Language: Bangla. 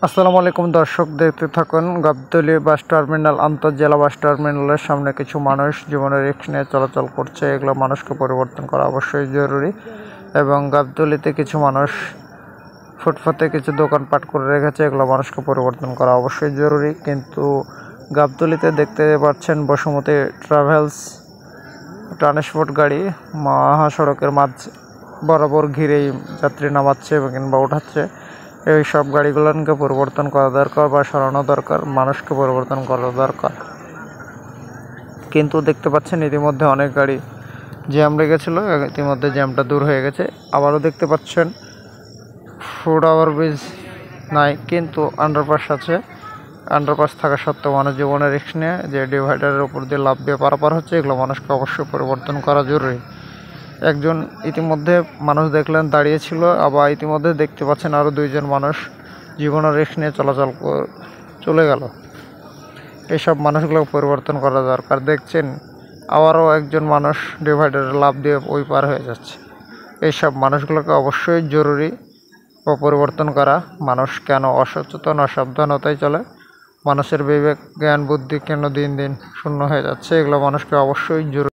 আসসালামু আলাইকুম দর্শক, দেখতে থাকুন। গাবতলী বাস টার্মিনাল আন্তঃজেলা বাস টার্মিনালের সামনে কিছু মানুষ জীবনের রিস্ক নিয়ে চলাচল করছে। এগুলো মানুষকে পরিবর্তন করা অবশ্যই জরুরি। এবং গাবতলীতে কিছু মানুষ ফুটপাতে কিছু দোকানপাট করে রেখেছে, এগুলো মানুষকে পরিবর্তন করা অবশ্যই জরুরি। কিন্তু গাবতলীতে দেখতে পাচ্ছেন বসুমতী ট্রাভেলস ট্রান্সপোর্ট গাড়ি মহাসড়কের মাঝ বরাবর ঘিরেই যাত্রী নামাচ্ছে কিংবা ওঠাচ্ছে। এই সব গাড়িগুলোকে পরিবর্তন করা দরকার বা সরানো দরকার, মানুষকে পরিবর্তন করা দরকার। কিন্তু দেখতে পাচ্ছেন ইতিমধ্যে অনেক গাড়ি জ্যাম লেগেছিল, ইতিমধ্যে জ্যামটা দূর হয়ে গেছে। আবারও দেখতে পাচ্ছেন ফুট ওভারব্রিজ নাই, কিন্তু আন্ডারপাস আছে। আন্ডারপাস থাকা সত্ত্বেও মানুষ জীবনের রিস্ক নিয়ে যে ডিভাইডারের উপর দিয়ে লাফ দিয়ে পারাপার হচ্ছে, এগুলো মানুষকে অবশ্যই পরিবর্তন করা জরুরি। একজন ইতিমধ্যে মানুষ দেখলেন দাঁড়িয়েছিল, আবার ইতিমধ্যে দেখতে পাচ্ছেন আরও দুইজন মানুষ জীবনের রিস্ক নিয়ে চলে গেল। এইসব মানুষগুলোকে পরিবর্তন করা দরকার। দেখছেন আবারও একজন মানুষ ডিভাইডারে লাফ দিয়ে ওই পার হয়ে যাচ্ছে। এইসব মানুষগুলোকে অবশ্যই জরুরি ও পরিবর্তন করা। মানুষ কেন অসচেতন অসাবধানতায় চলে, মানুষের বিবেক জ্ঞান বুদ্ধি কেন দিন দিন শূন্য হয়ে যাচ্ছে, এগুলো মানুষকে অবশ্যই জরুরি।